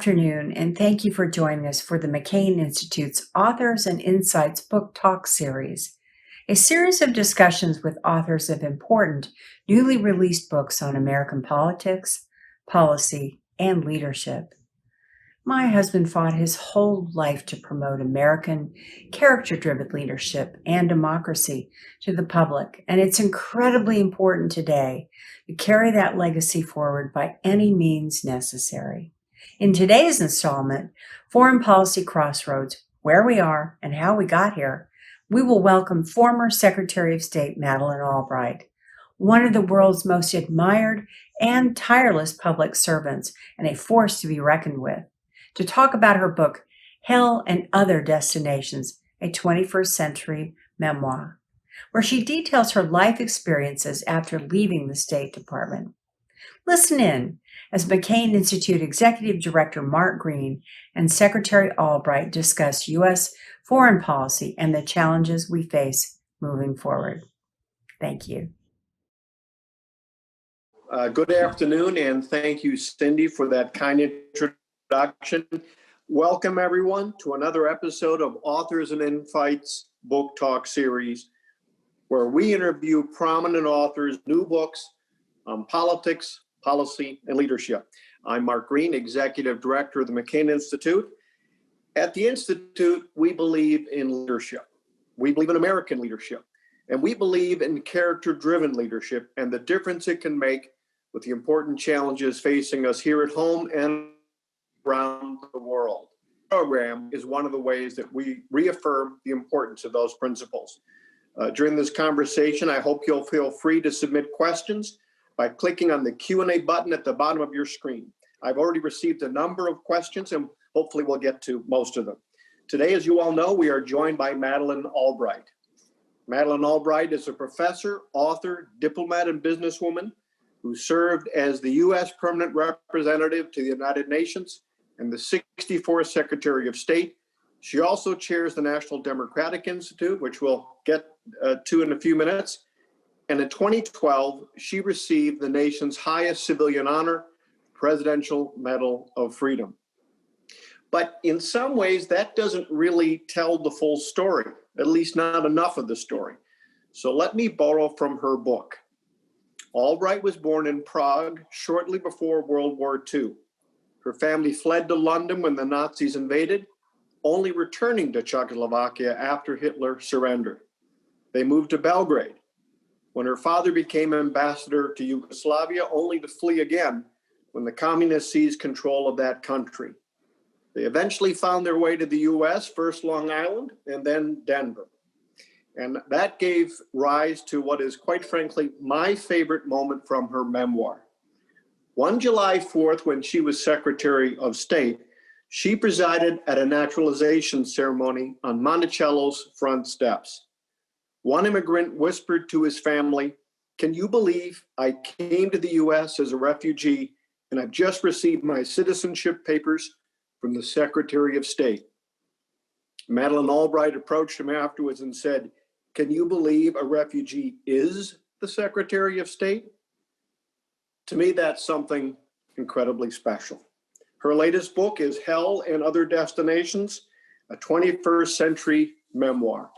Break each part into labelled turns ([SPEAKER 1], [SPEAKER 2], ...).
[SPEAKER 1] Afternoon, and thank you for joining us for the McCain Institute's Authors and Insights Book Talk series, a series of discussions with authors of important, newly released books on American politics, policy, and leadership. My husband fought his whole life to promote American character-driven leadership and democracy to the public, and it's incredibly important today to carry that legacy forward by any means necessary. In today's installment, Foreign Policy Crossroads, Where We Are and How We Got Here, we will welcome former Secretary of State Madeleine Albright, one of the world's most admired and tireless public servants and a force to be reckoned with, to talk about her book, Hell and Other Destinations, a 21st Century Memoir, where she details her life experiences after leaving the State Department. Listen in as McCain Institute Executive Director Mark Green and Secretary Albright discuss U.S. foreign policy and the challenges we face moving forward. Thank you.
[SPEAKER 2] Good afternoon, and thank you, Cindy, for that kind introduction. Welcome, everyone, to another episode of Authors and Insights Book Talk series, where we interview prominent authors, new books on politics, policy, and leadership. I'm Mark Green, Executive Director of the McCain Institute. At the Institute, we believe in leadership. We believe in American leadership. And we believe in character-driven leadership and the difference it can make with the important challenges facing us here at home and around the world. The program is one of the ways that we reaffirm the importance of those principles. During this conversation, I hope you'll feel free to submit questions by clicking on the Q&A button at the bottom of your screen. I've already received a number of questions, and hopefully we'll get to most of them. Today, as you all know, we are joined by Madeleine Albright. Madeleine Albright is a professor, author, diplomat, and businesswoman who served as the U.S. Permanent Representative to the United Nations and the 64th Secretary of State. She also chairs the National Democratic Institute, which we'll get to in a few minutes. And in 2012, she received the nation's highest civilian honor, Presidential Medal of Freedom. But in some ways, that doesn't really tell the full story, at least not enough of the story. So let me borrow from her book. Albright was born in Prague shortly before World War II. Her family fled to London when the Nazis invaded, only returning to Czechoslovakia after Hitler surrendered. They moved to Belgrade when her father became ambassador to Yugoslavia, only to flee again when the communists seized control of that country. They eventually found their way to the US, first Long Island and then Denver. And that gave rise to what is, quite frankly, my favorite moment from her memoir. One July 4th, when she was Secretary of State, she presided at a naturalization ceremony on Monticello's front steps. One immigrant whispered to his family, "Can you believe I came to the US as a refugee and I've just received my citizenship papers from the Secretary of State?" Madeleine Albright approached him afterwards and said, "Can you believe a refugee is the Secretary of State?" To me, that's something incredibly special. Her latest book is Hell and Other Destinations, a 21st Century Memoir.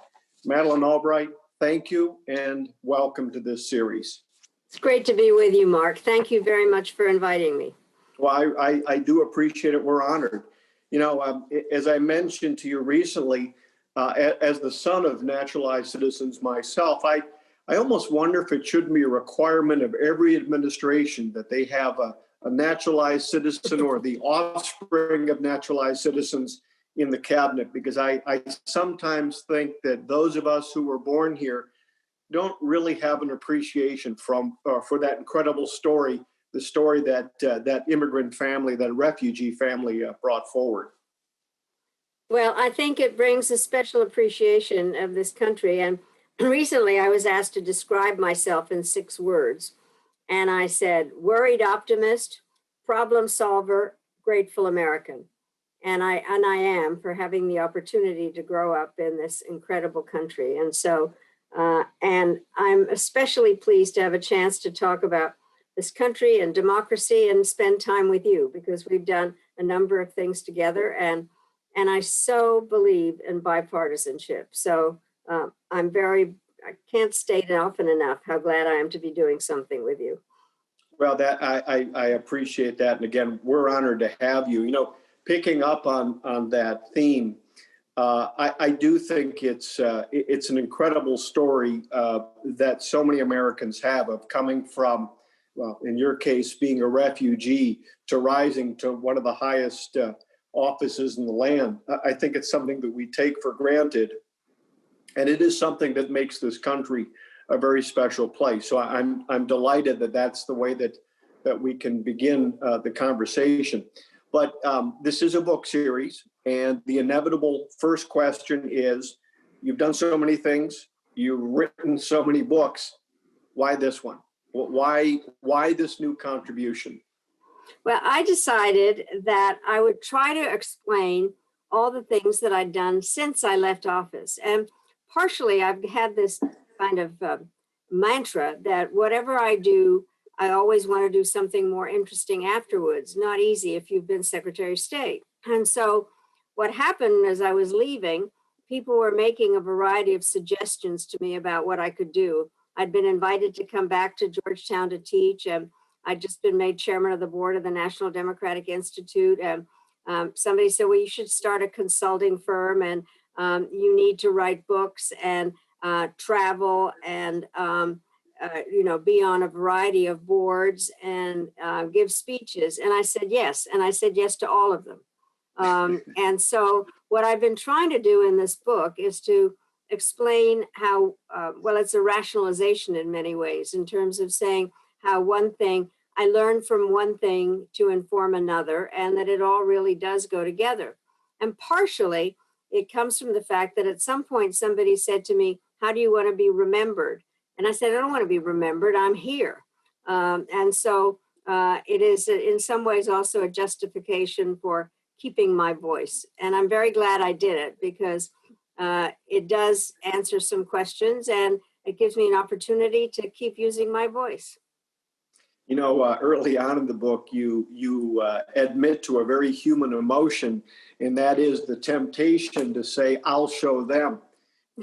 [SPEAKER 2] Madeleine Albright, thank you and welcome to this series.
[SPEAKER 3] It's great to be with you, Mark. Thank you very much for inviting me.
[SPEAKER 2] Well, I do appreciate it. We're honored. You know, as I mentioned to you recently, as the son of naturalized citizens myself, I almost wonder if it shouldn't be a requirement of every administration that they have a naturalized citizen or the offspring of naturalized citizens in the cabinet, because I sometimes think that those of us who were born here don't really have an appreciation for that incredible story, the story that that immigrant family, that refugee family brought forward.
[SPEAKER 3] Well, I think it brings a special appreciation of this country. And recently I was asked to describe myself in 6 words. And I said, worried optimist, problem solver, grateful American. And I am, for having the opportunity to grow up in this incredible country. And so, and I'm especially pleased to have a chance to talk about this country and democracy and spend time with you, because we've done a number of things together. And I so believe in bipartisanship. So I can't state often enough how glad I am to be doing something with you.
[SPEAKER 2] Well, that I appreciate that. And again, we're honored to have you. Picking up on that theme, I do think it's an incredible story that so many Americans have of coming from, well, in your case, being a refugee to rising to one of the highest offices in the land. I think it's something that we take for granted, and it is something that makes this country a very special place. So I'm delighted that that's the way that we can begin the conversation. But this is a book series, and the inevitable first question is, you've done so many things, you've written so many books, why this one? Why this new contribution?
[SPEAKER 3] Well, I decided that I would try to explain all the things that I'd done since I left office. And partially, I've had this kind of mantra that whatever I do, I always want to do something more interesting afterwards. Not easy if you've been Secretary of State. And so what happened as I was leaving, people were making a variety of suggestions to me about what I could do. I'd been invited to come back to Georgetown to teach, and I'd just been made chairman of the board of the National Democratic Institute. And somebody said, well, you should start a consulting firm, and you need to write books and travel and be on a variety of boards and give speeches. And I said yes. And I said yes to all of them. And so what I've been trying to do in this book is to explain how, it's a rationalization in many ways, in terms of saying how one thing, I learned from one thing to inform another, and that it all really does go together. And partially, it comes from the fact that at some point somebody said to me, how do you want to be remembered? And I said, I don't want to be remembered, I'm here. And so it is in some ways also a justification for keeping my voice. And I'm very glad I did it, because it does answer some questions, and it gives me an opportunity to keep using my voice.
[SPEAKER 2] Early on in the book, you admit to a very human emotion, and that is the temptation to say, I'll show them.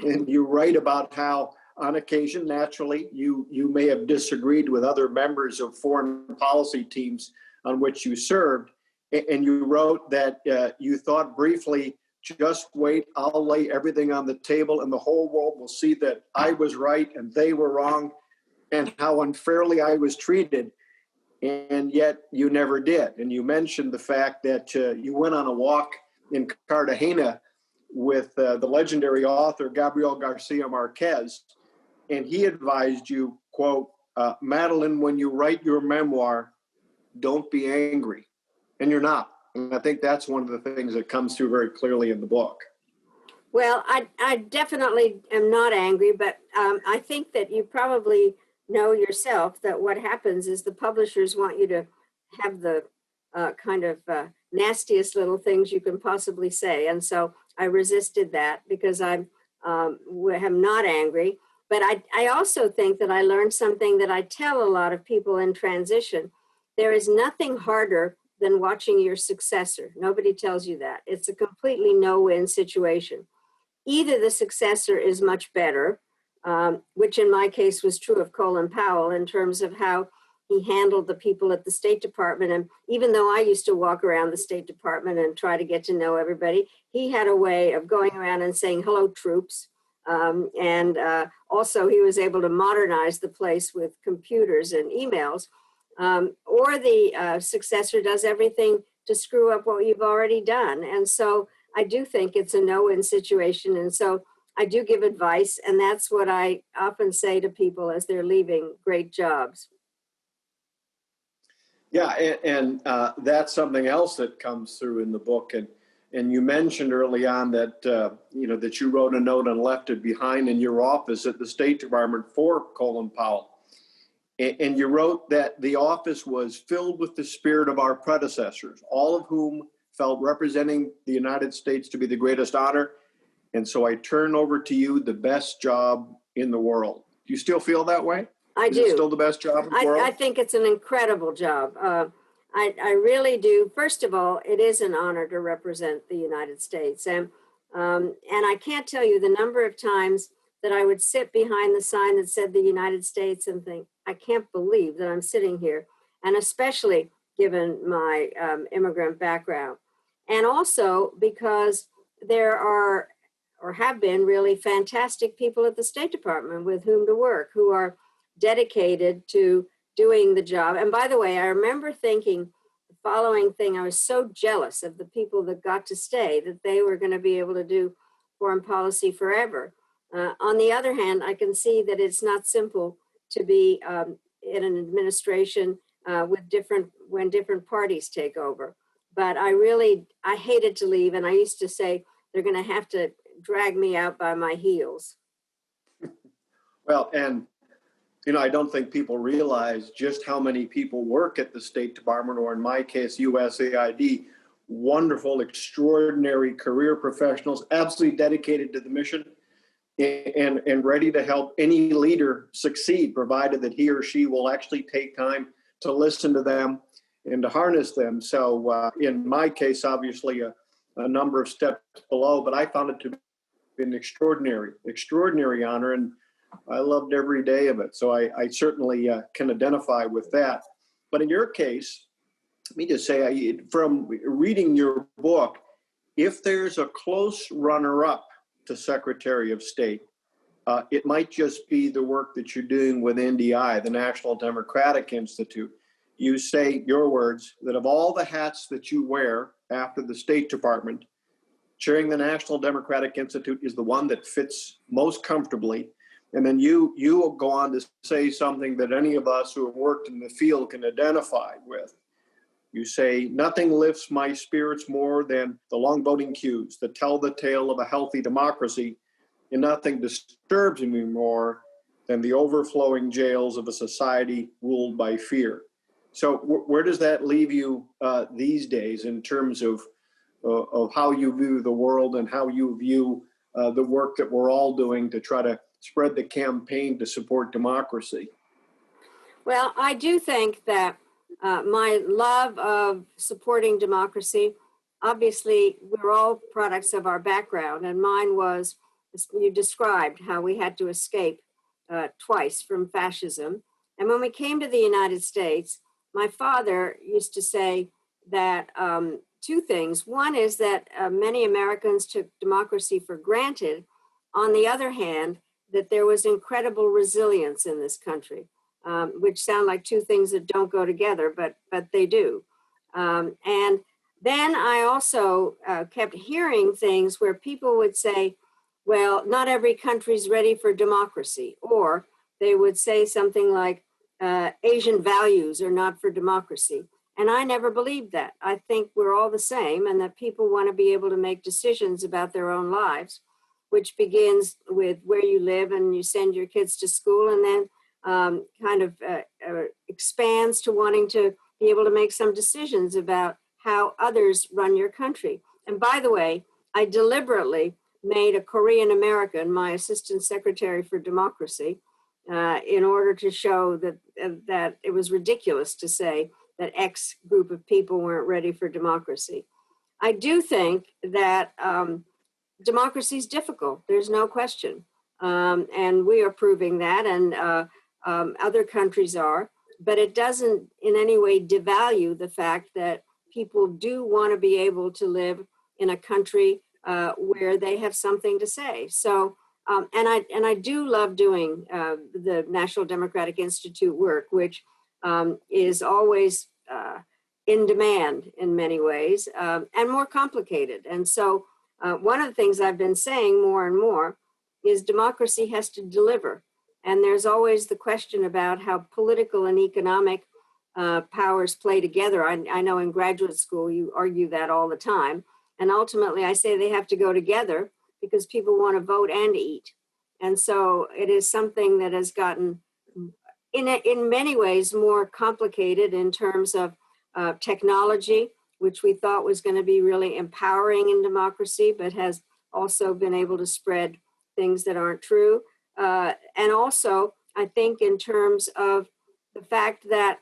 [SPEAKER 2] And you write about how, on occasion, naturally, you may have disagreed with other members of foreign policy teams on which you served. And you wrote that you thought briefly, just wait, I'll lay everything on the table and the whole world will see that I was right and they were wrong, and how unfairly I was treated. And yet you never did. And you mentioned the fact that you went on a walk in Cartagena with the legendary author Gabriel Garcia Marquez, and he advised you, quote, Madeleine, when you write your memoir, don't be angry. And you're not. And I think that's one of the things that comes through very clearly in the book.
[SPEAKER 3] Well, I definitely am not angry, but I think that you probably know yourself that what happens is the publishers want you to have the nastiest little things you can possibly say. And so I resisted that, because I am not angry. But I also think that I learned something that I tell a lot of people in transition. There is nothing harder than watching your successor. Nobody tells you that. It's a completely no-win situation. Either the successor is much better, which in my case was true of Colin Powell in terms of how he handled the people at the State Department. And even though I used to walk around the State Department and try to get to know everybody, he had a way of going around and saying, hello, troops. And also he was able to modernize the place with computers and emails. Or the successor does everything to screw up what you've already done. And so I do think it's a no-win situation. And so I do give advice, and that's what I often say to people as they're leaving great jobs.
[SPEAKER 2] Yeah, and that's something else that comes through in the book. And you mentioned early on that that you wrote a note and left it behind in your office at the State Department for Colin Powell. And you wrote that the office was filled with the spirit of our predecessors, all of whom felt representing the United States to be the greatest honor. And so I turn over to you the best job in the world. Do you still feel that way?
[SPEAKER 3] I
[SPEAKER 2] Is
[SPEAKER 3] do.
[SPEAKER 2] it still the best job in the world?
[SPEAKER 3] I think it's an incredible job. I really do. First of all, it is an honor to represent the United States. And I can't tell you the number of times that I would sit behind the sign that said the United States and think, I can't believe that I'm sitting here. And especially given my immigrant background. And also because there are, or have been, really fantastic people at the State Department with whom to work, who are dedicated to doing the job. And by the way, I remember thinking the following thing: I was so jealous of the people that got to stay, that they were going to be able to do foreign policy forever. On the other hand, I can see that it's not simple to be in an administration when different parties take over. But I hated to leave, and I used to say they're going to have to drag me out by my heels.
[SPEAKER 2] Well, and I don't think people realize just how many people work at the State Department, or in my case, USAID. Wonderful, extraordinary career professionals, absolutely dedicated to the mission and ready to help any leader succeed, provided that he or she will actually take time to listen to them and to harness them. So in my case, obviously a number of steps below, but I found it to be an extraordinary honor, and I loved every day of it. So I certainly can identify with that. But in your case, let me just say, from reading your book, if there's a close runner-up to Secretary of State, it might just be the work that you're doing with NDI, the National Democratic Institute. You say, your words, that of all the hats that you wear after the State Department, chairing the National Democratic Institute is the one that fits most comfortably. And then you will go on to say something that any of us who have worked in the field can identify with. You say, nothing lifts my spirits more than the long voting queues that tell the tale of a healthy democracy, and nothing disturbs me more than the overflowing jails of a society ruled by fear. So where does that leave you these days in terms of how you view the world and how you view the work that we're all doing to try to spread the campaign to support democracy?
[SPEAKER 3] Well, I do think that my love of supporting democracy, obviously, we're all products of our background, and mine was, you described how we had to escape twice from fascism. And when we came to the United States, my father used to say that two things. One is that many Americans took democracy for granted. On the other hand, that there was incredible resilience in this country, which sound like two things that don't go together, but they do. And then I also kept hearing things where people would say, well, not every country's ready for democracy. Or they would say something like, Asian values are not for democracy. And I never believed that. I think we're all the same, and that people want to be able to make decisions about their own lives, which begins with where you live and you send your kids to school, and then expands to wanting to be able to make some decisions about how others run your country. And by the way, I deliberately made a Korean American my assistant secretary for democracy in order to show that it was ridiculous to say that X group of people weren't ready for democracy. I do think that democracy is difficult. There's no question. And we are proving that, and other countries are. But it doesn't in any way devalue the fact that people do want to be able to live in a country where they have something to say. So, and I do love doing the National Democratic Institute work, which is always in demand in many ways and more complicated. And so one of the things I've been saying more and more is democracy has to deliver. And there's always the question about how political and economic powers play together. I know in graduate school, you argue that all the time. And ultimately, I say they have to go together because people want to vote and eat. And so it is something that has gotten, in many ways, more complicated in terms of technology, which we thought was going to be really empowering in democracy, but has also been able to spread things that aren't true. And also I think in terms of the fact that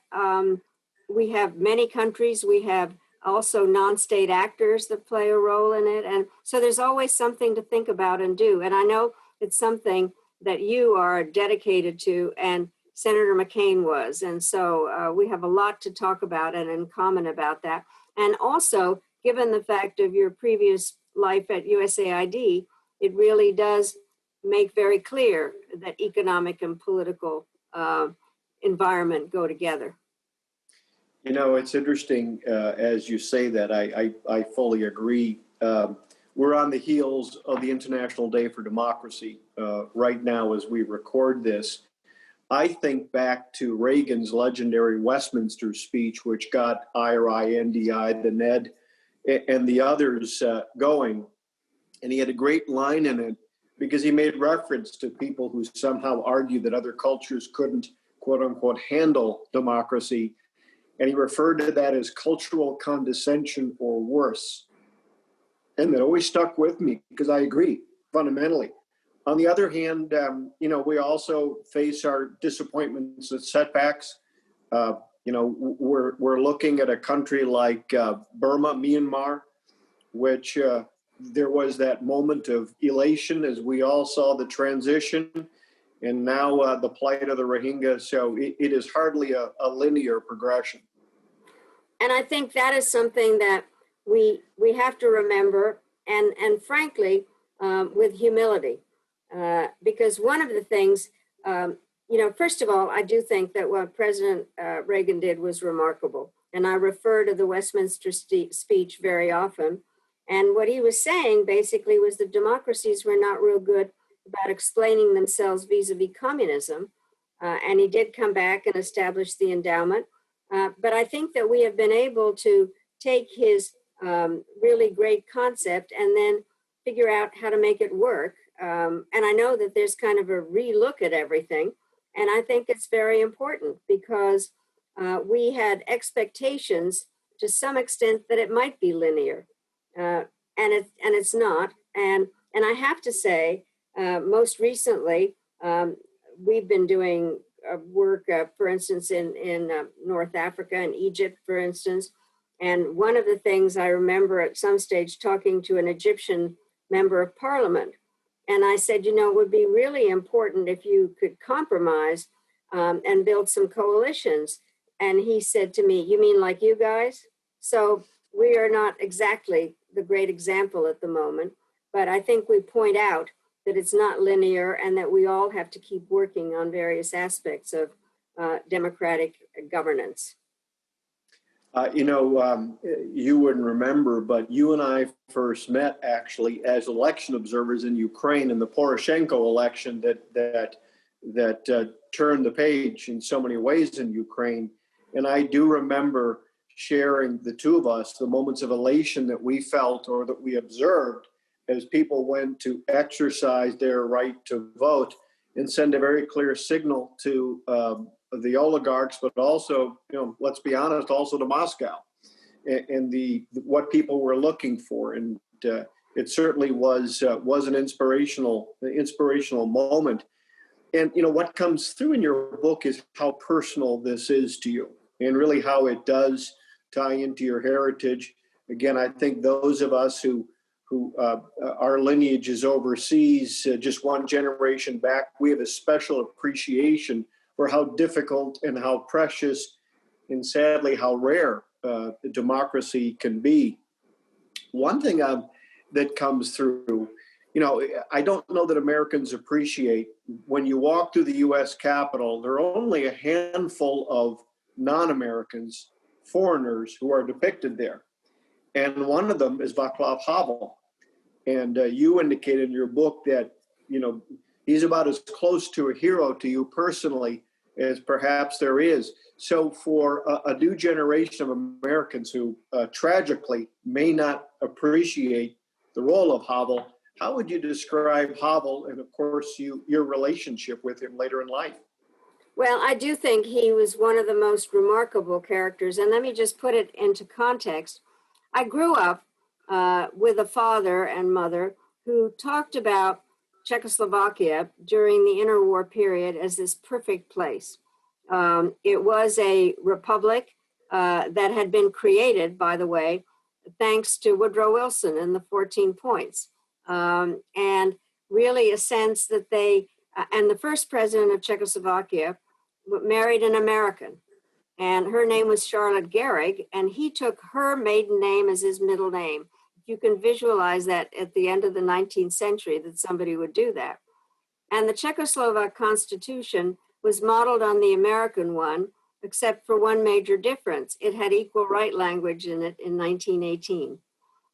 [SPEAKER 3] we have many countries, we have also non-state actors that play a role in it. And so there's always something to think about and do. And I know it's something that you are dedicated to, and Senator McCain was. And so we have a lot to talk about and in common about that. And also, given the fact of your previous life at USAID, it really does make very clear that economic and political environment go together.
[SPEAKER 2] You know, it's interesting as you say that. I fully agree. We're on the heels of the International Day for Democracy right now as we record this. I think back to Reagan's legendary Westminster speech, which got IRI, NDI, the NED, and the others going. And he had a great line in it because he made reference to people who somehow argue that other cultures couldn't, quote unquote, handle democracy. And he referred to that as cultural condescension or worse. And that always stuck with me because I agree fundamentally. On the other hand, you know, we also face our disappointments and setbacks. You know, we're looking at a country like Burma, Myanmar, which there was that moment of elation as we all saw the transition, and now the plight of the Rohingya. So it is hardly a linear progression.
[SPEAKER 3] And I think that is something that we have to remember, and frankly, with humility, because one of the things, you know, first of all, I do think that what President Reagan did was remarkable, and I refer to the Westminster speech very often. And what he was saying basically was that democracies were not real good about explaining themselves vis-a-vis communism, and he did come back and establish the endowment. But I think that we have been able to take his really great concept and then figure out how to make it work. And I know that there's kind of a relook at everything. And I think it's very important because we had expectations to some extent that it might be linear. And it's not. And I have to say, most recently, we've been doing work, for instance, in North Africa and Egypt, for instance. And one of the things I remember at some stage talking to an Egyptian member of parliament, and I said, you know, it would be really important if you could compromise and build some coalitions. And he said to me, you mean like you guys? So we are not exactly the great example at the moment, but I think we point out that it's not linear and that we all have to keep working on various aspects of democratic governance.
[SPEAKER 2] You know, you wouldn't remember, but you and I first met actually as election observers in Ukraine in the Poroshenko election that turned the page in so many ways in Ukraine. And I do remember sharing, the two of us, the moments of elation that we felt or that we observed as people went to exercise their right to vote and send a very clear signal to the oligarchs, but also, you know, let's be honest, also to Moscow and what people were looking for. And it certainly was an inspirational moment. And, you know, what comes through in your book is how personal this is to you and really how it does tie into your heritage. Again, I think those of us who our lineage is overseas, just one generation back, we have a special appreciation for how difficult and how precious and sadly how rare democracy can be. One thing that comes through, you know, I don't know that Americans appreciate when you walk through the US Capitol, there are only a handful of non-Americans, foreigners who are depicted there. And one of them is Vaclav Havel. And you indicated in your book that, you know, he's about as close to a hero to you personally as perhaps there is. So for a new generation of Americans who tragically may not appreciate the role of Havel, how would you describe Havel and, of course, your relationship with him later in life?
[SPEAKER 3] Well, I do think he was one of the most remarkable characters. And let me just put it into context. I grew up with a father and mother who talked about Czechoslovakia during the interwar period as this perfect place. It was a republic that had been created, by the way, thanks to Woodrow Wilson and the 14 points. And really a sense that and the first president of Czechoslovakia married an American. And her name was Charlotte Gehrig, and he took her maiden name as his middle name. You can visualize that at the end of the 19th century that somebody would do that. And the Czechoslovak Constitution was modeled on the American one, except for one major difference. It had equal right language in it in 1918.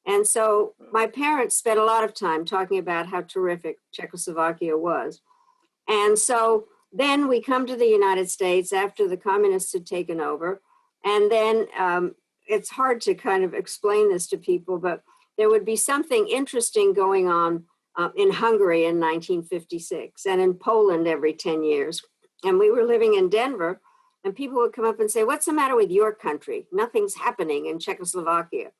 [SPEAKER 3] And so my parents spent a lot of time talking about how terrific Czechoslovakia was. And so then we come to the United States after the communists had taken over. And then it's hard to kind of explain this to people, but there would be something interesting going on in Hungary in 1956 and in Poland every 10 years. And we were living in Denver, and people would come up and say, "What's the matter with your country? Nothing's happening in Czechoslovakia."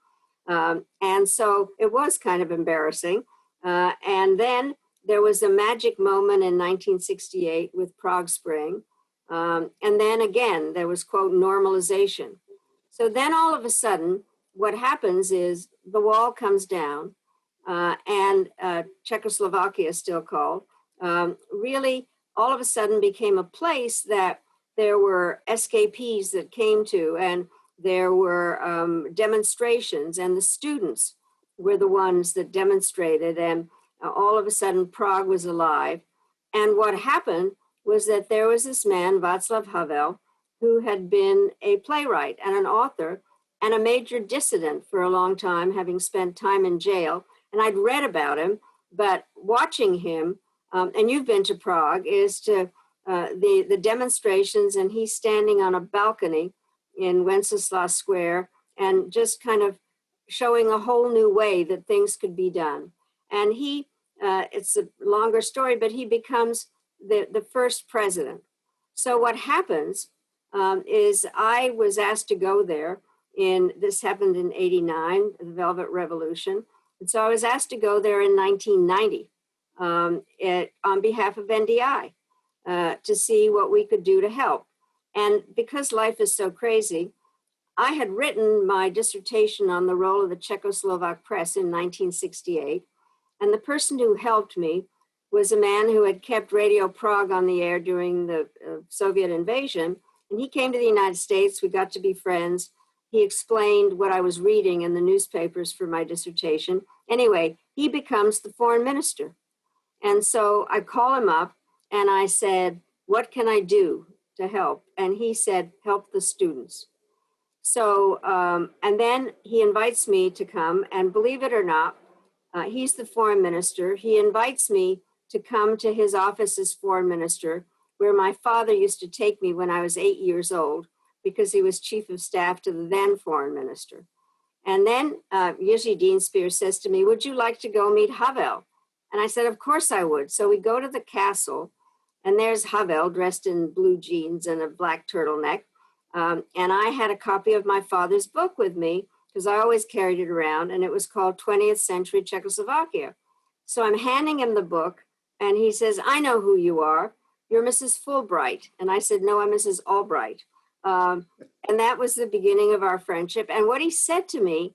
[SPEAKER 3] And so it was kind of embarrassing. And then there was a magic moment in 1968 with Prague Spring. And then again, there was, quote, normalization. So then all of a sudden, what happens is the wall comes down and Czechoslovakia is still called, really all of a sudden became a place that there were escapees that came to, and there were demonstrations, and the students were the ones that demonstrated, and all of a sudden Prague was alive. And what happened was that there was this man, Vaclav Havel, who had been a playwright and an author and a major dissident for a long time, having spent time in jail. And I'd read about him, but watching him, and you've been to Prague, is to the demonstrations, and he's standing on a balcony in Wenceslas Square and just kind of showing a whole new way that things could be done. And he, it's a longer story, but he becomes the first president. So what happens is I was asked to go there this happened in 89, the Velvet Revolution. And so I was asked to go there in 1990 on behalf of NDI to see what we could do to help. And because life is so crazy, I had written my dissertation on the role of the Czechoslovak press in 1968. And the person who helped me was a man who had kept Radio Prague on the air during the Soviet invasion. And he came to the United States. We got to be friends. He explained what I was reading in the newspapers for my dissertation. Anyway, he becomes the foreign minister. And so I call him up and I said, "What can I do to help?" And he said, "Help the students." So, and then he invites me to come, and believe it or not, he's the foreign minister. He invites me to come to his office as foreign minister, where my father used to take me when I was 8 years old, because he was chief of staff to the then foreign minister. And then Jiří Dienspier says to me, "Would you like to go meet Havel?" And I said, "Of course I would." So we go to the castle, and there's Havel dressed in blue jeans and a black turtleneck. And I had a copy of my father's book with me, because I always carried it around, and it was called 20th Century Czechoslovakia. So I'm handing him the book, and he says, "I know who you are. You're Mrs. Fulbright." And I said, "No, I'm Mrs. Albright." And that was the beginning of our friendship. And what he said to me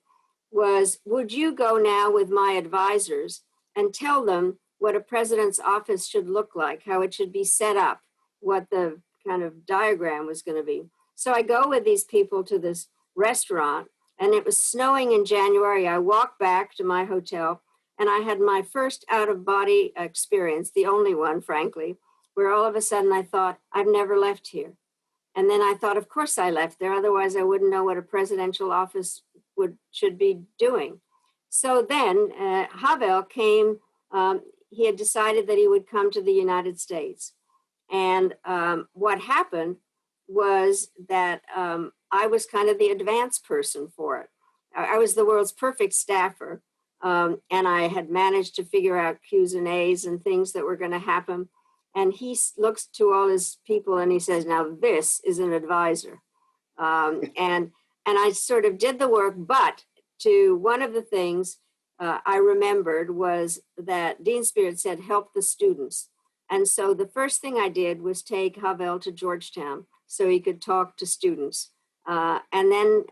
[SPEAKER 3] was, "Would you go now with my advisors and tell them what a president's office should look like, how it should be set up, what the kind of diagram was going to be?" So I go with these people to this restaurant, and it was snowing in January. I walked back to my hotel, and I had my first out-of-body experience, the only one, frankly, where all of a sudden I thought, I've never left here. And then I thought, of course I left there, otherwise I wouldn't know what a presidential office should be doing. So then Havel came, he had decided that he would come to the United States. And what happened was that I was kind of the advanced person for it. I was the world's perfect staffer, and I had managed to figure out Q's and A's and things that were going to happen. And he looks to all his people and he says, "Now this is an advisor." And I sort of did the work, but to one of the things, I remembered was that Dean Spirit said, help the students. And so the first thing I did was take Havel to Georgetown so he could talk to students. And then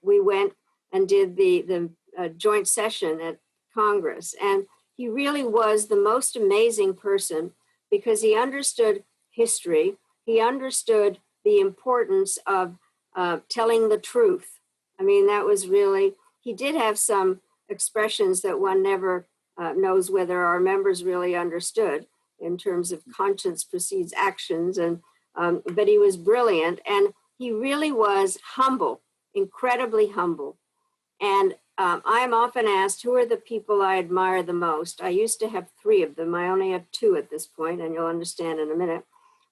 [SPEAKER 3] we went and did the joint session at Congress. And he really was the most amazing person because he understood history. He understood the importance of telling the truth. I mean, that was really, he did have some expressions that one never knows whether our members really understood in terms of conscience precedes actions. And but he was brilliant, and he really was humble, incredibly humble. And I am often asked, who are the people I admire the most? I used to have 3 of them. I only have 2 at this point, and you'll understand in a minute.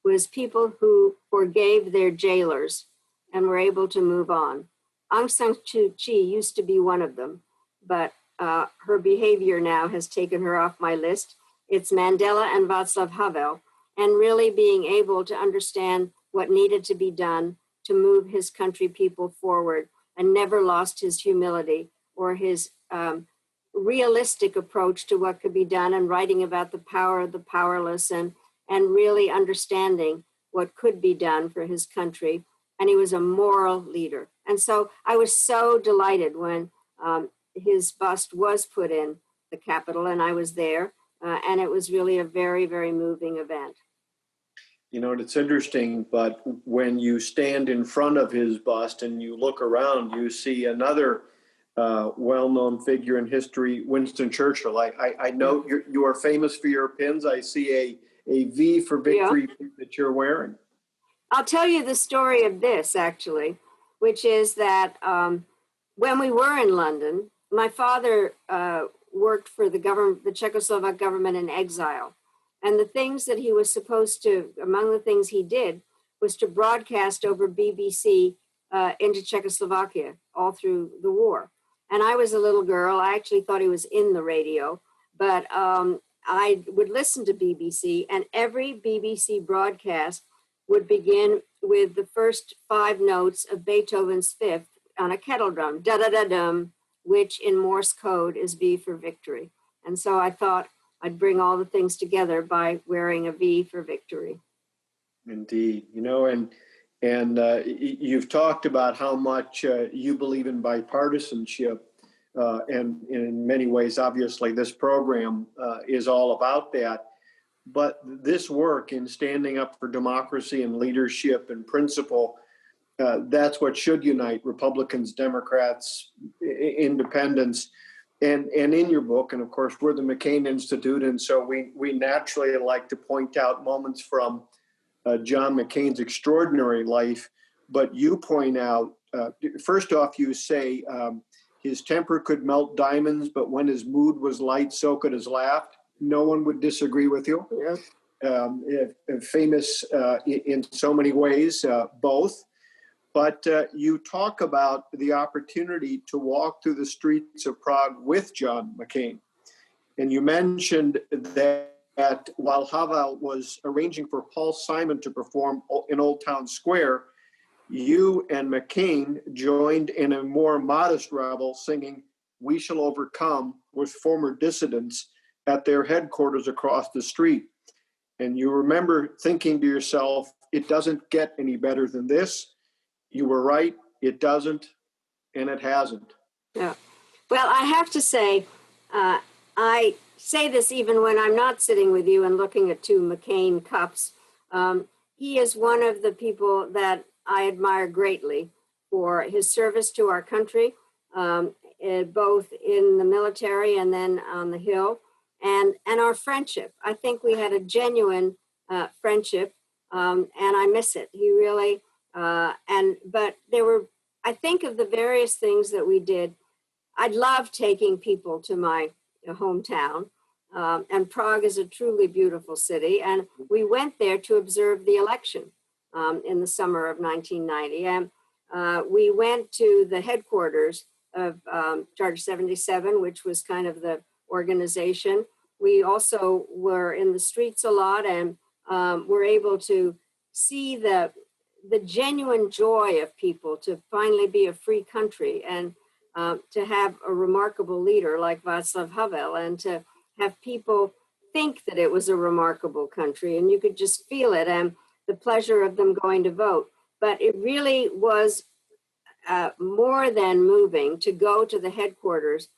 [SPEAKER 3] Was people who forgave their jailers and were able to move on. Aung San Suu Kyi used to be one of them, but her behavior now has taken her off my list. It's Mandela and Vaclav Havel, and really being able to understand what needed to be done to move his country people forward, and never lost his humility or his realistic approach to what could be done, and writing about the power of the powerless, and really understanding what could be done for his country. And he was a moral leader. And so I was so delighted when his bust was put in the Capitol, and I was there. And it was really a very, very moving event.
[SPEAKER 2] You know, it's interesting, but when you stand in front of his bust and you look around, you see another well-known figure in history, Winston Churchill. I know you are famous for your pins. I see a V for victory pin that you're wearing.
[SPEAKER 3] I'll tell you the story of this, actually, which is that when we were in London, my father worked for the government, the Czechoslovak government in exile. And the things that he was supposed to, among the things he did, was to broadcast over BBC into Czechoslovakia all through the war. And I was a little girl. I actually thought he was in the radio, but I would listen to BBC, and every BBC broadcast would begin with the first 5 notes of Beethoven's Fifth on a kettle drum, da-da-da-dum, which in Morse code is V for victory. And so I thought I'd bring all the things together by wearing a V for victory.
[SPEAKER 2] Indeed. You know, and you've talked about how much you believe in bipartisanship. And in many ways, obviously, this program is all about that. But this work in standing up for democracy and leadership and principle, that's what should unite Republicans, Democrats, independents. And in your book, and of course, we're the McCain Institute, and so we naturally like to point out moments from John McCain's extraordinary life. But you point out, first off, you say his temper could melt diamonds, but when his mood was light, so could his laugh. No one would disagree with you. Yes. Famous in so many ways, both. But you talk about the opportunity to walk through the streets of Prague with John McCain. And you mentioned that while Havel was arranging for Paul Simon to perform in Old Town Square, you and McCain joined in a more modest revel singing "We Shall Overcome" with former dissidents at their headquarters across the street. And you remember thinking to yourself, it doesn't get any better than this. You were right, it doesn't, and it hasn't.
[SPEAKER 3] Yeah. Well, I have to say, I say this even when I'm not sitting with you and looking at 2 McCain cups. He is one of the people that I admire greatly for his service to our country, both in the military and then on the Hill, and our friendship. I think we had a genuine friendship, and I miss it. He really, but there were, I think of the various things that we did. I love taking people to my hometown, and Prague is a truly beautiful city. And we went there to observe the election in the summer of 1990. And we went to the headquarters of Charter 77, which was kind of the organization. We also were in the streets a lot, and were able to see the genuine joy of people to finally be a free country. And to have a remarkable leader like Vaclav Havel, and to have people think that it was a remarkable country, and you could just feel it, and the pleasure of them going to vote. But it really was more than moving to go to the headquarters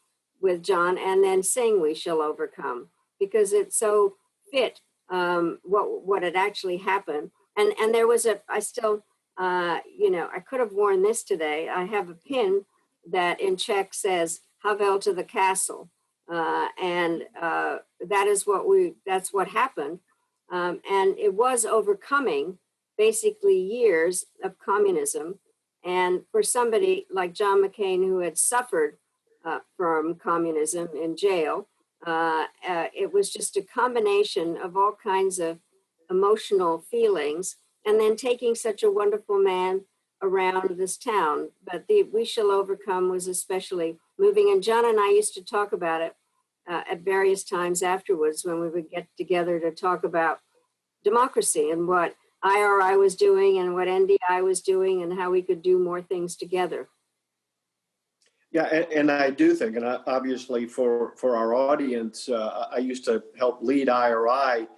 [SPEAKER 3] with John and then sing "We Shall Overcome," because it so fit what had actually happened. And there was I still, I could have worn this today. I have a pin that in Czech says "Havel to the castle," and that's what happened. And it was overcoming basically years of communism. And for somebody like John McCain, who had suffered from communism in jail, it was just a combination of all kinds of emotional feelings, and then taking such a wonderful man around this town. But the "We Shall Overcome" was especially moving. And John and I used to talk about it at various times afterwards when we would get together to talk about democracy and what IRI was doing and what NDI was doing and how we could do more things together.
[SPEAKER 2] Yeah, and I do think, and obviously for our audience, I used to help lead IRI.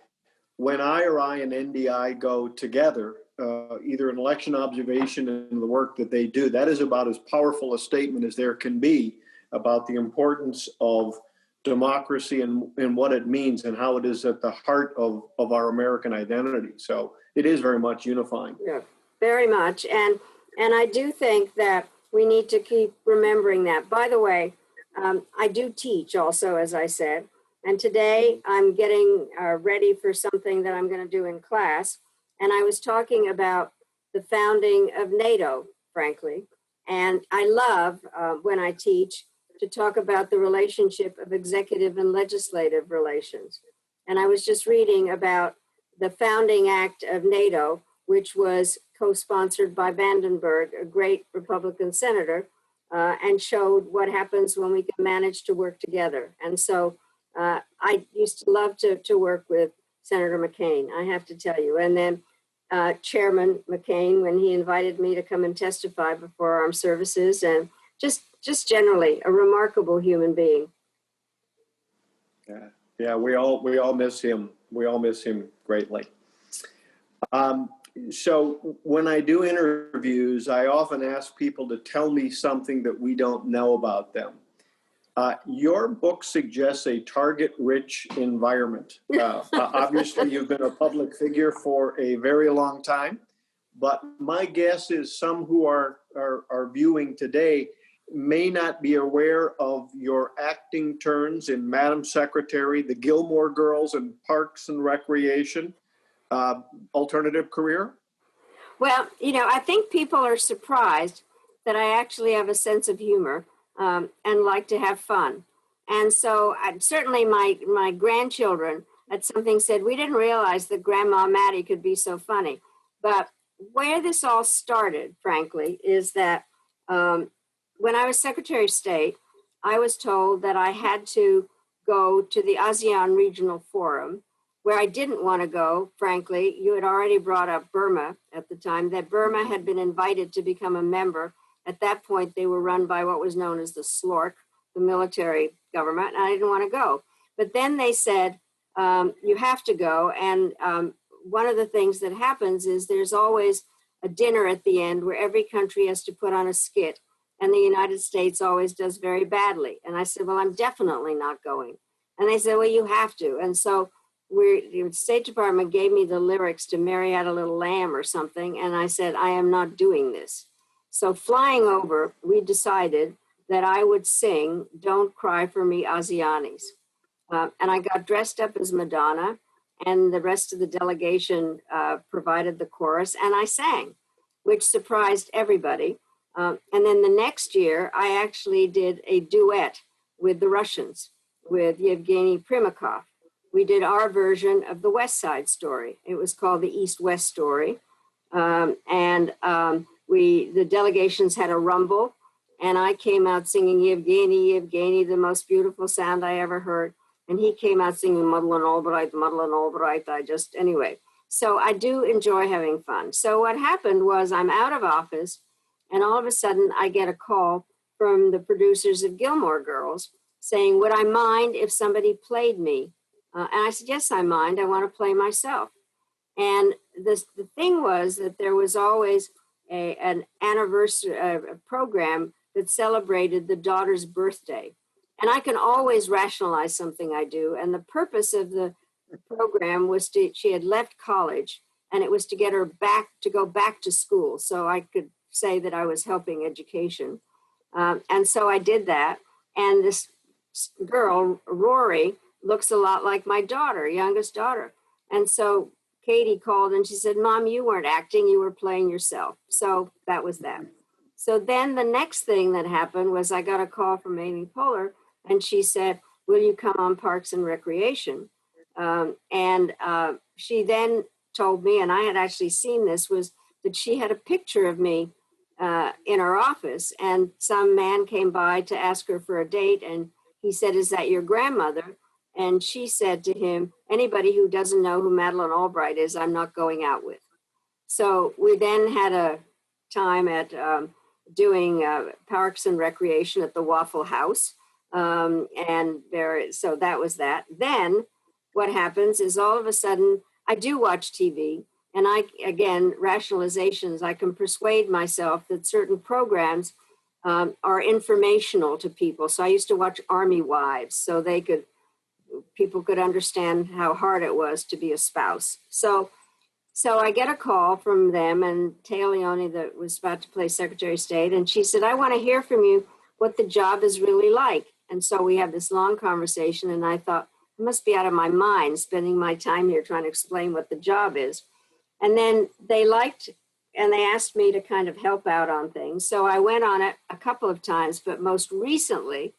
[SPEAKER 2] When IRI and NDI go together, either in election observation and the work that they do, that is about as powerful a statement as there can be about the importance of democracy and what it means and how it is at the heart of our American identity. So it is very much unifying.
[SPEAKER 3] Yeah, very much. And I do think that we need to keep remembering that. By the way, I do teach also, as I said, and today I'm getting ready for something that I'm going to do in class. And I was talking about the founding of NATO, frankly. And I love when I teach to talk about the relationship of executive and legislative relations. And I was just reading about the founding act of NATO, which was co-sponsored by Vandenberg, a great Republican senator, and showed what happens when we can manage to work together. And so I used to love to work with Senator McCain, I have to tell you. And then Chairman McCain, when he invited me to come and testify before Armed Services, and just generally a remarkable human being.
[SPEAKER 2] Yeah, we all miss him. We all miss him greatly. So when I do interviews, I often ask people to tell me something that we don't know about them. Your book suggests a target-rich environment. Obviously, you've been a public figure for a very long time, but my guess is some who are viewing today may not be aware of your acting turns in Madam Secretary, the Gilmore Girls, and Parks and Recreation. Alternative career? Well,
[SPEAKER 3] I think people are surprised that I actually have a sense of humor and like to have fun. And so certainly my grandchildren at something said, we didn't realize that Grandma Maddie could be so funny. But where this all started, frankly, is that when I was Secretary of State, I was told that I had to go to the ASEAN Regional Forum, where I didn't want to go, frankly. You had already brought up Burma at the time, that Burma had been invited to become a member. At that point, they were run by what was known as the SLORC, the military government, and I didn't want to go. But then they said, you have to go. And one of the things that happens is there's always a dinner at the end where every country has to put on a skit, and the United States always does very badly. And I said, well, I'm definitely not going. And they said, well, you have to. And so the State Department gave me the lyrics to Mary Had a Little Lamb or something, and I said, I am not doing this. So flying over, we decided that I would sing Don't Cry for Me, ASEANis. And I got dressed up as Madonna, and the rest of the delegation provided the chorus, and I sang, which surprised everybody. And then the next year, I actually did a duet with the Russians, with Yevgeny Primakov. We did our version of the West Side Story. It was called the East-West Story. The delegations had a rumble, and I came out singing Yevgeny, Yevgeny, the most beautiful sound I ever heard. And he came out singing Madeleine Albright, Madeleine Albright. Anyway. So I do enjoy having fun. So what happened was I'm out of office, and all of a sudden I get a call from the producers of Gilmore Girls saying, would I mind if somebody played me? And I said, yes, I mind. I want to play myself. And the thing was that there was always an anniversary a program that celebrated the daughter's birthday. And I can always rationalize something I do. And the purpose of the program was she had left college, and it was to get her to go back to school. So I could say that I was helping education. And so I did that. And this girl, Rory, looks a lot like my daughter, youngest daughter. And so Katie called and she said, Mom, you weren't acting, you were playing yourself. So that was that. So then the next thing that happened was I got a call from Amy Poehler, and she said, will you come on Parks and Recreation? She then told me, and I had actually seen this, was that she had a picture of me in her office, and some man came by to ask her for a date, and he said, is that your grandmother? And she said to him, anybody who doesn't know who Madeleine Albright is, I'm not going out with. So we then had a time at doing Parks and Recreation at the Waffle House. So that was that. Then what happens is all of a sudden, I do watch TV, and rationalizations, I can persuade myself that certain programs are informational to people. So I used to watch Army Wives so people could understand how hard it was to be a spouse. So I get a call from them, and Taya Leone, that was about to play Secretary of State, and she said, I want to hear from you what the job is really like. And so we have this long conversation, and I thought, I must be out of my mind spending my time here trying to explain what the job is. And then they asked me to kind of help out on things. So I went on it a couple of times, but most recently,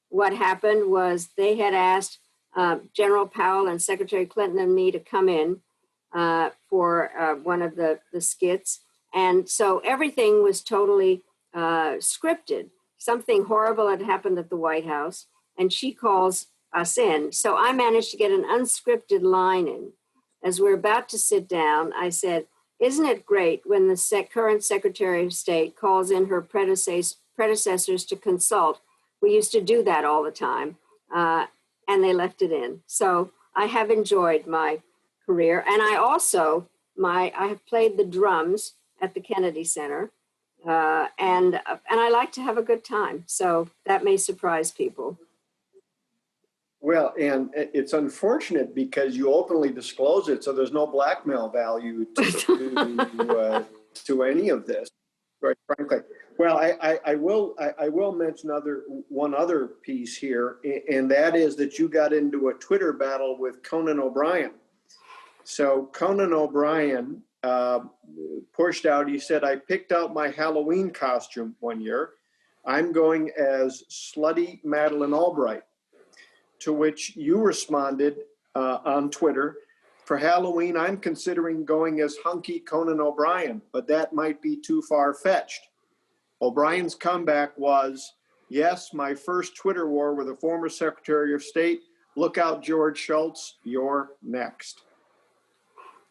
[SPEAKER 3] what happened was they had asked General Powell and Secretary Clinton and me to come in for one of the skits. And so everything was totally scripted. Something horrible had happened at the White House, and she calls us in. So I managed to get an unscripted line in. As we're about to sit down, I said, isn't it great when the current Secretary of State calls in her predecessors to consult? We used to do that all the time, and they left it in. So I have enjoyed my career. And I also, I have played the drums at the Kennedy Center, and I like to have a good time. So that may surprise people.
[SPEAKER 2] Well, and it's unfortunate because you openly disclose it, so there's no blackmail value to any of this, right? Frankly, well, I will mention one other piece here, and that is that you got into a Twitter battle with Conan O'Brien. So Conan O'Brien pushed out. He said, "I picked out my Halloween costume one year. I'm going as slutty Madeleine Albright." To which you responded on Twitter, "For Halloween, I'm considering going as hunky Conan O'Brien, but that might be too far-fetched." O'Brien's comeback was, "Yes, my first Twitter war with a former Secretary of State. Look out, George Shultz, you're next."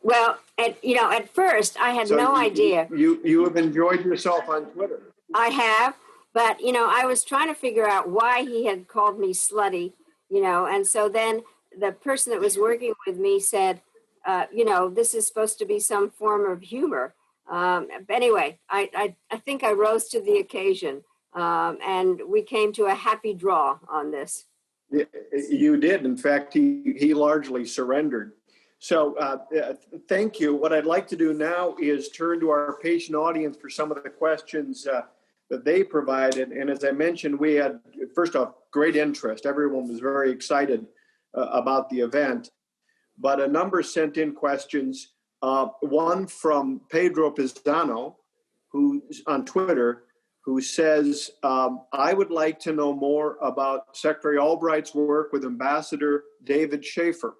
[SPEAKER 3] Well, at first, I had no idea.
[SPEAKER 2] You have enjoyed yourself on Twitter.
[SPEAKER 3] I have, but, I was trying to figure out why he had called me slutty. And so then the person that was working with me said, this is supposed to be some form of humor. Anyway, I think I rose to the occasion, and we came to a happy draw on this.
[SPEAKER 2] You did. In fact, he largely surrendered. So thank you. What I'd like to do now is turn to our patient audience for some of the questions that they provided. And as I mentioned, we had, first off, great interest. Everyone was very excited about the event. But a number sent in questions. One from Pedro Pisano, who's on Twitter, who says, I would like to know more about Secretary Albright's work with Ambassador David Schaefer.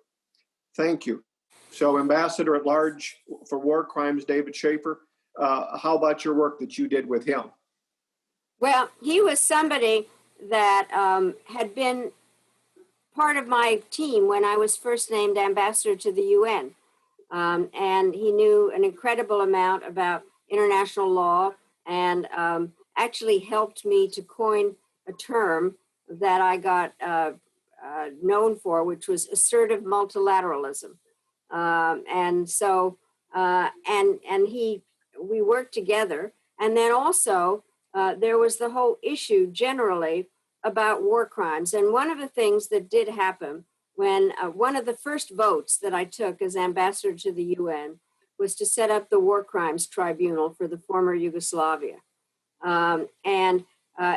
[SPEAKER 2] Thank you. So Ambassador at Large for War Crimes, David Schaefer, how about your work that you did with him?
[SPEAKER 3] Well, he was somebody that had been part of my team when I was first named ambassador to the UN. And he knew an incredible amount about international law and actually helped me to coin a term that I got known for, which was assertive multilateralism. We worked together. And then also there was the whole issue generally about war crimes. And one of the things that did happen when one of the first votes that I took as ambassador to the UN was to set up the War Crimes Tribunal for the former Yugoslavia.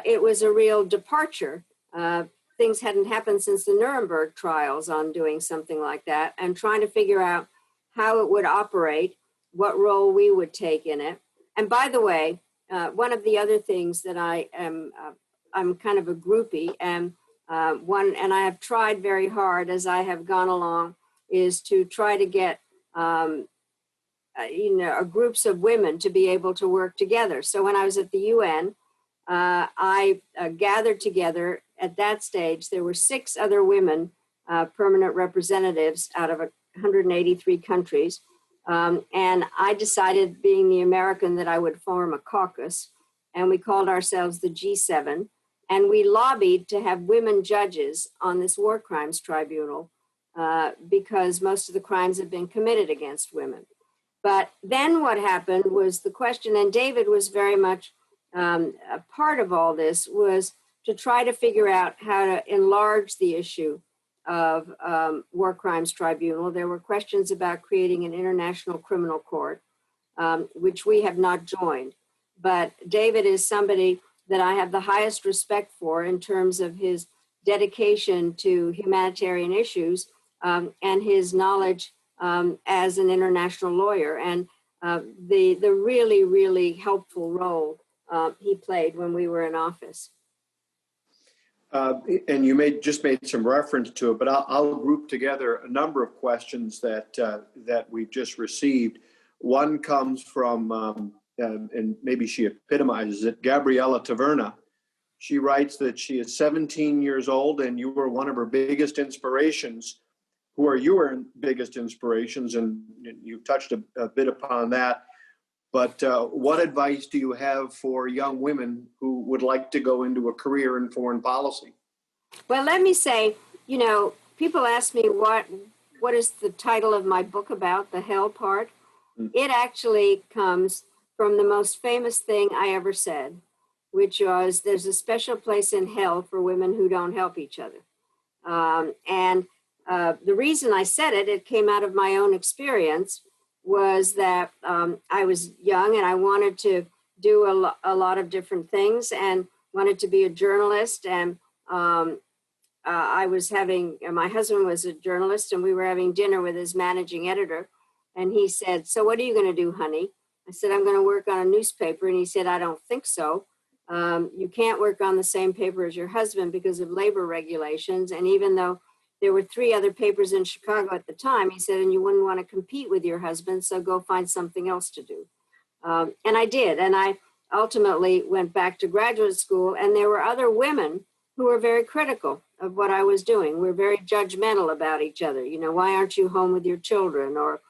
[SPEAKER 3] It was a real departure. Things hadn't happened since the Nuremberg trials on doing something like that, and trying to figure out how it would operate, what role we would take in it. And by the way, one of the other things that I'm kind of a groupie, and I have tried very hard as I have gone along, is to try to get groups of women to be able to work together. So when I was at the UN, I gathered together at that stage. There were 6 other women permanent representatives out of 183 countries. And I decided, being the American, that I would form a caucus. And we called ourselves the G7. And we lobbied to have women judges on this war crimes tribunal because most of the crimes have been committed against women. But then what happened was the question, and David was very much a part of all this, was to try to figure out how to enlarge the issue of war crimes tribunal. There were questions about creating an international criminal court, which we have not joined. But David is somebody that I have the highest respect for in terms of his dedication to humanitarian issues and his knowledge as an international lawyer, and the really, really helpful role he played when we were in office.
[SPEAKER 2] And you just made some reference to it, but I'll group together a number of questions that we've just received. One comes from, and maybe she epitomizes it, Gabriella Taverna. She writes that she is 17 years old and you were one of her biggest inspirations. Who are your biggest inspirations? And you touched a bit upon that. But what advice do you have for young women who would like to go into a career in foreign policy?
[SPEAKER 3] Well, let me say, people ask me what is the title of my book about, the hell part. It actually comes from the most famous thing I ever said, which was, there's a special place in hell for women who don't help each other. The reason I said it came out of my own experience, was that I was young and I wanted to do a lot of different things and wanted to be a journalist. And I was my husband was a journalist, and we were having dinner with his managing editor. And he said, "So what are you going to do, honey?" I said, "I'm going to work on a newspaper." And he said, "I don't think so. You can't work on the same paper as your husband because of labor regulations. And even though there were 3 other papers in Chicago at the time," he said, "and you wouldn't want to compete with your husband, so go find something else to do." And I did. And I ultimately went back to graduate school, and there were other women who were very critical of what I was doing. We're very judgmental about each other. Why aren't you home with your children? Or,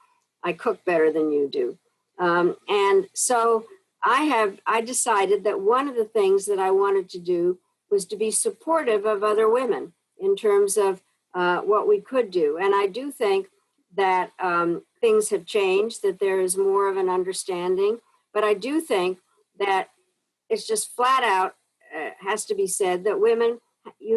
[SPEAKER 3] I cook better than you do. And so I decided that one of the things that I wanted to do was to be supportive of other women in terms of what we could do. And I do think that things have changed, that there is more of an understanding. But I do think that it's just flat out has to be said that women,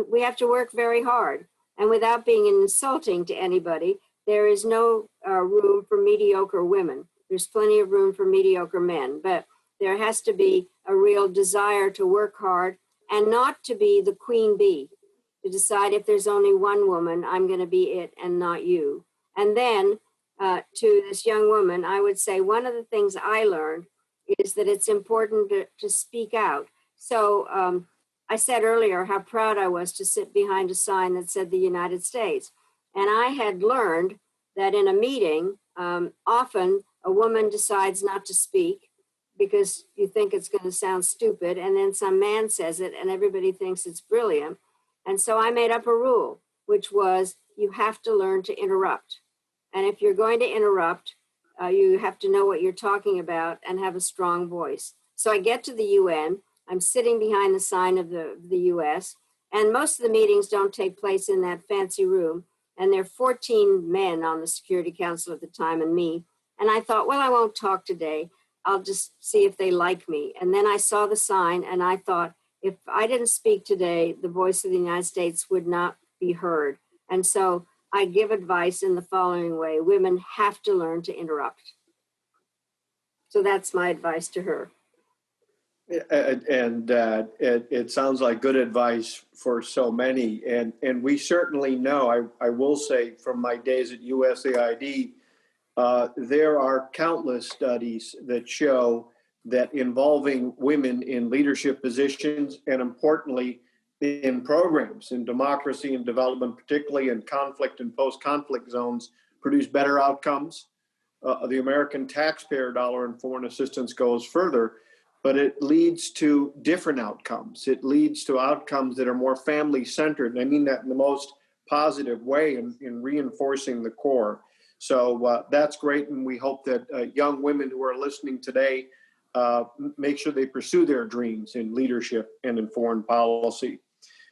[SPEAKER 3] we have to work very hard. And without being insulting to anybody, there is no room for mediocre women. There's plenty of room for mediocre men. But there has to be a real desire to work hard and not to be the queen bee, to decide if there's only one woman, I'm going to be it and not you. And then to this young woman, I would say one of the things I learned is that it's important to speak out. So I said earlier how proud I was to sit behind a sign that said the United States. And I had learned that in a meeting, often a woman decides not to speak because you think it's going to sound stupid. And then some man says it and everybody thinks it's brilliant. And so I made up a rule, which was you have to learn to interrupt. And if you're going to interrupt, you have to know what you're talking about and have a strong voice. So I get to the UN I'm sitting behind the sign of the US, and most of the meetings don't take place in that fancy room. And there are 14 men on the Security Council at the time and me. And I thought, well, I won't talk today. I'll just see if they like me. And then I saw the sign and I thought, if I didn't speak today, the voice of the United States would not be heard. And so I give advice in the following way: women have to learn to interrupt. So that's my advice to her.
[SPEAKER 2] And it sounds like good advice for so many. And we certainly know, I will say from my days at USAID, there are countless studies that show that involving women in leadership positions, and importantly, in programs in democracy and development, particularly in conflict and post-conflict zones, produce better outcomes. The American taxpayer dollar in foreign assistance goes further, but it leads to different outcomes. It leads to outcomes that are more family-centered. And I mean that in the most positive way in reinforcing the core. So that's great. And we hope that young women who are listening today make sure they pursue their dreams in leadership and in foreign policy.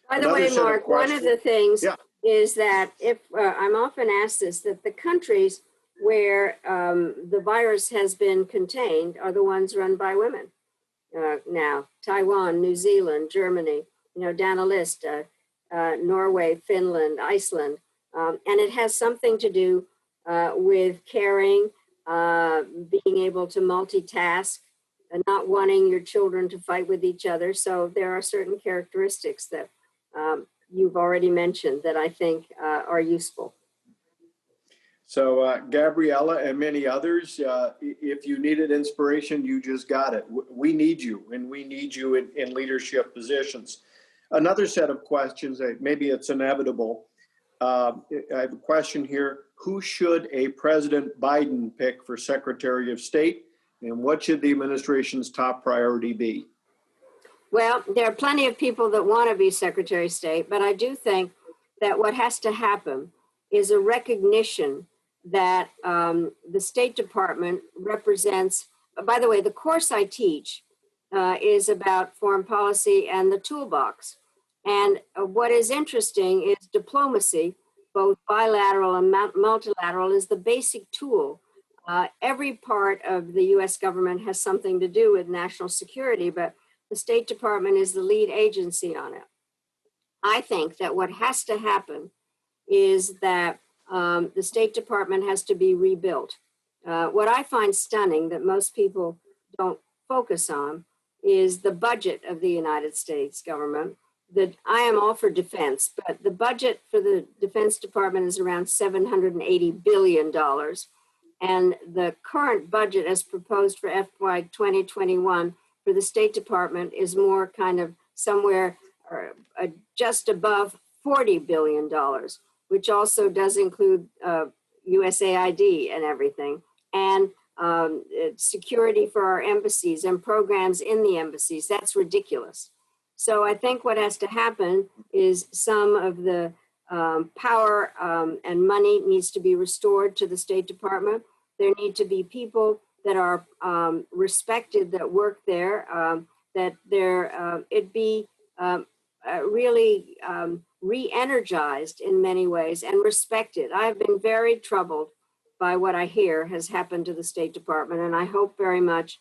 [SPEAKER 3] By the way, Mark, one of the things is that if I'm often asked this, that the countries where the virus has been contained are the ones run by women. Now, Taiwan, New Zealand, Germany, down a list, Norway, Finland, Iceland. And it has something to do with caring, being able to multitask, and not wanting your children to fight with each other. So there are certain characteristics that you've already mentioned that I think are useful.
[SPEAKER 2] So Gabriella and many others, if you needed inspiration, you just got it. We need you, and we need you in leadership positions. Another set of questions, maybe it's inevitable. I have a question here. Who should a President Biden pick for Secretary of State, and what should the administration's top priority be?
[SPEAKER 3] Well, there are plenty of people that want to be Secretary of State, but I do think that what has to happen is a recognition that the State Department represents. By the way, the course I teach is about foreign policy and the toolbox. And what is interesting is diplomacy, both bilateral and multilateral, is the basic tool. Every part of the US government has something to do with national security, but the State Department is the lead agency on it. I think that what has to happen is that the State Department has to be rebuilt. What I find stunning that most people don't focus on is the budget of the United States government. That I am all for defense, but the budget for the Defense Department is around $780 billion. And the current budget as proposed for FY 2021 for the State Department is more kind of somewhere just above $40 billion, which also does include USAID and everything, and security for our embassies and programs in the embassies. That's ridiculous. So I think what has to happen is some of the power and money needs to be restored to the State Department. There need to be people that are respected that work there, that it be really re-energized in many ways and respected. I have been very troubled by what I hear has happened to the State Department, and I hope very much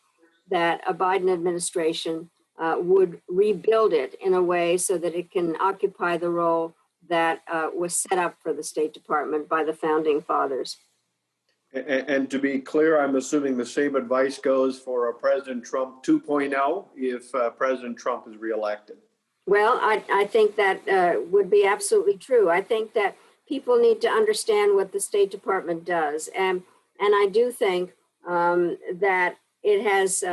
[SPEAKER 3] that a Biden administration would rebuild it in a way so that it can occupy the role that was set up for the State Department by the founding fathers.
[SPEAKER 2] And to be clear, I'm assuming the same advice goes for President Trump 2.0 if President Trump is reelected.
[SPEAKER 3] Well, I think that would be absolutely true. I think that people need to understand what the State Department does. And I do think that it has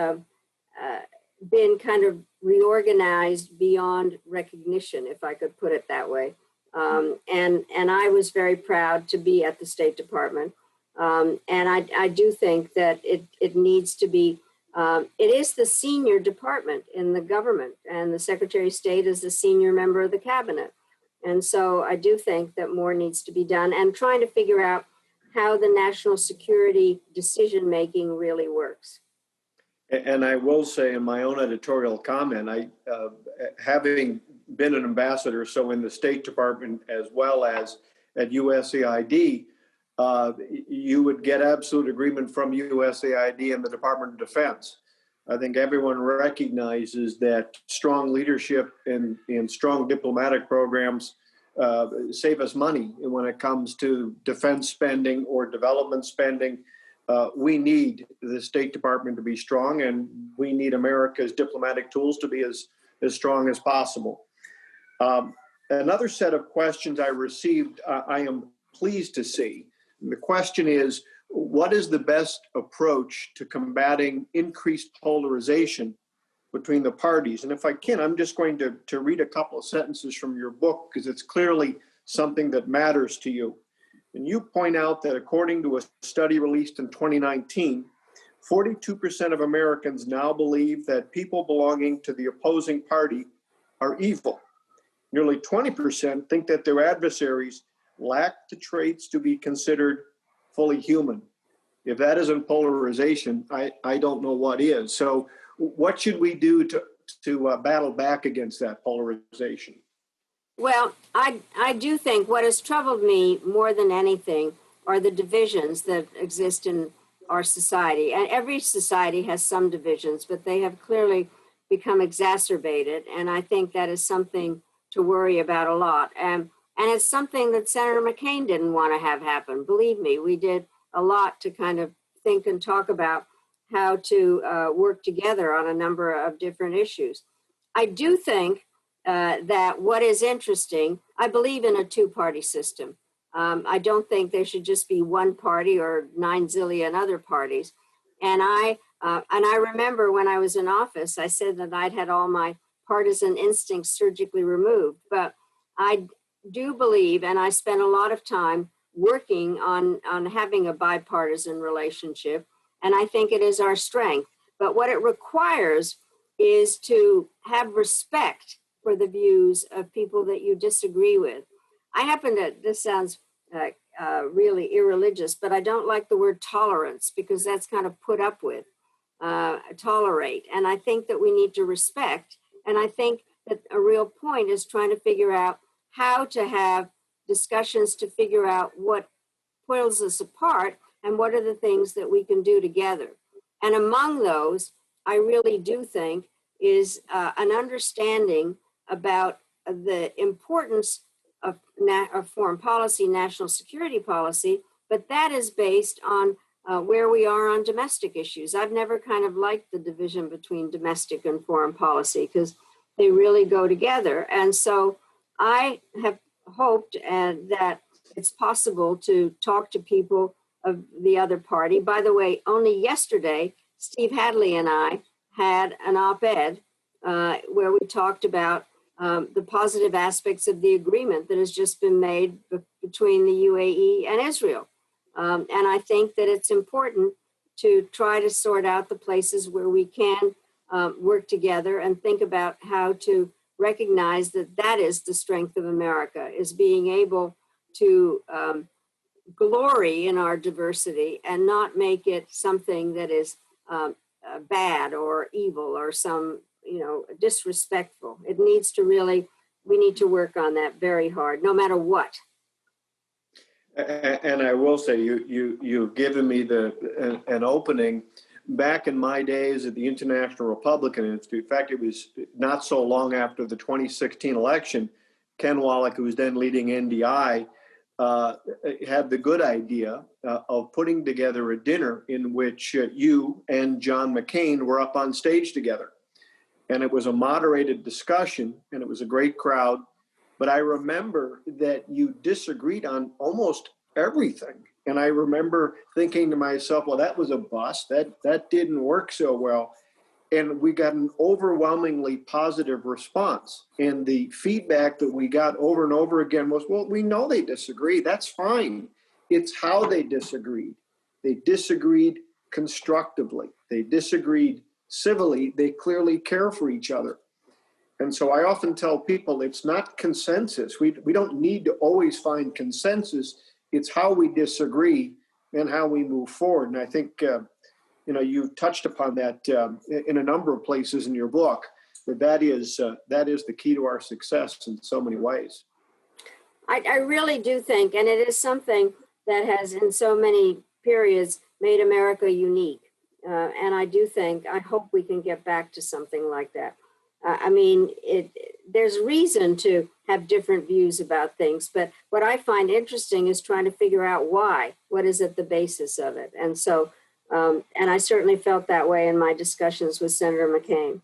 [SPEAKER 3] been kind of reorganized beyond recognition, if I could put it that way. And I was very proud to be at the State Department. And I do think that it needs to be, it is the senior department in the government, and the Secretary of State is the senior member of the cabinet. And so I do think that more needs to be done, and trying to figure out how the national security decision-making really works.
[SPEAKER 2] And I will say in my own editorial comment, having been an ambassador, so in the State Department as well as at USAID, you would get absolute agreement from USAID and the Department of Defense. I think everyone recognizes that strong leadership and strong diplomatic programs save us money when it comes to defense spending or development spending. We need the State Department to be strong, and we need America's diplomatic tools to be as strong as possible. Another set of questions I received, I am pleased to see. The question is, what is the best approach to combating increased polarization between the parties? And if I can, I'm just going to read a couple of sentences from your book, because it's clearly something that matters to you. And you point out that according to a study released in 2019, 42% of Americans now believe that people belonging to the opposing party are evil. Nearly 20% think that their adversaries lack the traits to be considered fully human. If that isn't polarization, I don't know what is. So what should we do to battle back against that polarization?
[SPEAKER 3] Well, I do think what has troubled me more than anything are the divisions that exist in our society. And every society has some divisions, but they have clearly become exacerbated. And I think that is something to worry about a lot. And it's something that Senator McCain didn't want to have happen. Believe me, we did a lot to kind of think and talk about how to work together on a number of different issues. I do think that what is interesting, I believe in a two-party system. I don't think there should just be one party or 9 zillion other parties. And I remember when I was in office, I said that I'd had all my partisan instincts surgically removed. But I do believe, and I spent a lot of time working on having a bipartisan relationship, and I think it is our strength. But what it requires is to have respect for the views of people that you disagree with. I happen to, this sounds really irreligious, but I don't like the word tolerance, because that's kind of put up with, tolerate. And I think that we need to respect. And I think that a real point is trying to figure out how to have discussions to figure out what pulls us apart and what are the things that we can do together. And among those, I really do think is an understanding about the importance of foreign policy, national security policy, but that is based on where we are on domestic issues. I've never kind of liked the division between domestic and foreign policy, because they really go together. And so I have hoped that it's possible to talk to people of the other party. By the way, only yesterday, Steve Hadley and I had an op-ed where we talked about the positive aspects of the agreement that has just been made between the UAE and Israel. And I think that it's important to try to sort out the places where we can work together and think about how to recognize that that is the strength of America, is being able to glory in our diversity and not make it something that is bad or evil or some, disrespectful. It needs to really, we need to work on that very hard, no matter what.
[SPEAKER 2] And I will say, you've given me an opening. Back in my days at the International Republican Institute, in fact, it was not so long after the 2016 election, Ken Wallach, who was then leading NDI, had the good idea of putting together a dinner in which you and John McCain were up on stage together. And it was a moderated discussion, and it was a great crowd. But I remember that you disagreed on almost everything. And I remember thinking to myself, well, that was a bust. That didn't work so well. And we got an overwhelmingly positive response. And the feedback that we got over and over again was, well, we know they disagree. That's fine. It's how they disagreed. They disagreed constructively. They disagreed civilly. They clearly care for each other. And so I often tell people it's not consensus. We don't need to always find consensus. It's how we disagree and how we move forward. And I think, you touched upon that in a number of places in your book, that is the key to our success in so many ways.
[SPEAKER 3] I really do think, and it is something that has in so many periods made America unique. And I hope we can get back to something like that. There's reason to have different views about things, but what I find interesting is trying to figure out why. What is at the basis of it? And so, and I certainly felt that way in my discussions with Senator McCain.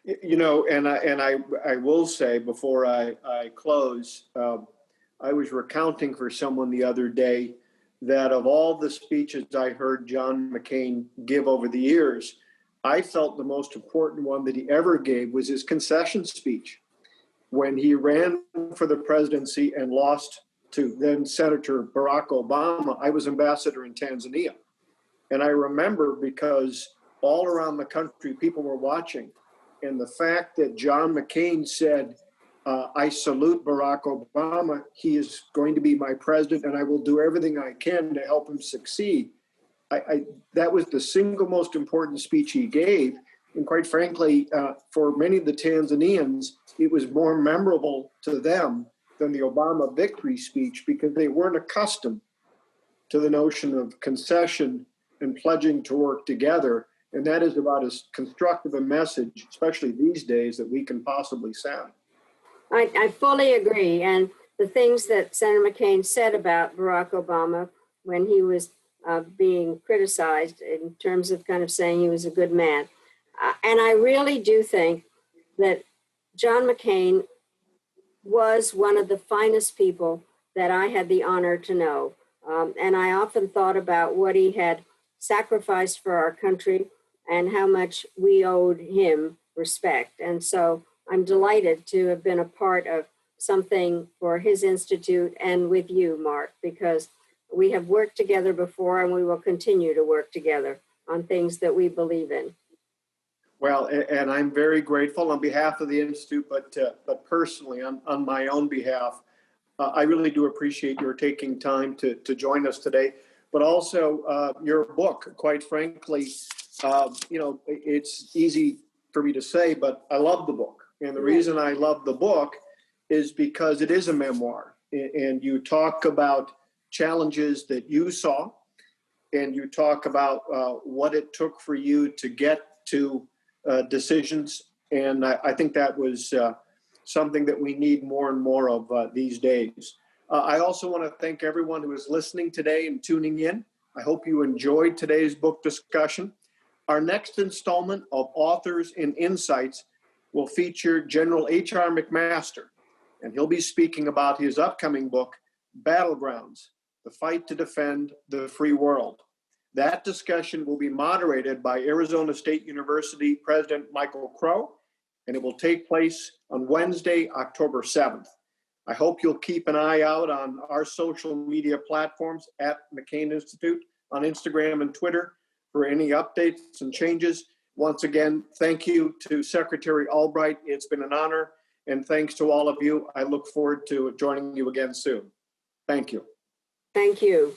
[SPEAKER 2] And I will say before I close, I was recounting for someone the other day that of all the speeches I heard John McCain give over the years, I felt the most important one that he ever gave was his concession speech. When he ran for the presidency and lost to then Senator Barack Obama, I was ambassador in Tanzania. And I remember because all around the country, people were watching. And the fact that John McCain said, I salute Barack Obama, he is going to be my president, and I will do everything I can to help him succeed. That was the single most important speech he gave. And quite frankly, for many of the Tanzanians, it was more memorable to them than the Obama victory speech because they weren't accustomed to the notion of concession and pledging to work together. And that is about as constructive a message, especially these days, that we can possibly send.
[SPEAKER 3] I fully agree. And the things that Senator McCain said about Barack Obama when he was being criticized in terms of kind of saying he was a good man. And I really do think that John McCain was one of the finest people that I had the honor to know. And I often thought about what he had sacrificed for our country and how much we owed him respect. And so I'm delighted to have been a part of something for his institute and with you, Mark, because we have worked together before and we will continue to work together on things that we believe in.
[SPEAKER 2] Well, and I'm very grateful on behalf of the Institute, but personally on my own behalf, I really do appreciate your taking time to join us today, but also your book, quite frankly, it's easy for me to say, but I love the book. And the reason I love the book is because it is a memoir, and you talk about challenges that you saw, and you talk about what it took for you to get to decisions. And I think that was something that we need more and more of these days. I also want to thank everyone who is listening today and tuning in. I hope you enjoyed today's book discussion. Our next installment of Authors and Insights will feature General H.R. McMaster, and he'll be speaking about his upcoming book, Battlegrounds, The Fight to Defend the Free World. That discussion will be moderated by Arizona State University President Michael Crow, and it will take place on Wednesday, October 7th. I hope you'll keep an eye out on our social media platforms at McCain Institute on Instagram and Twitter for any updates and changes. Once again, thank you to Secretary Albright. It's been an honor, and thanks to all of you. I look forward to joining you again soon. Thank you.
[SPEAKER 3] Thank you.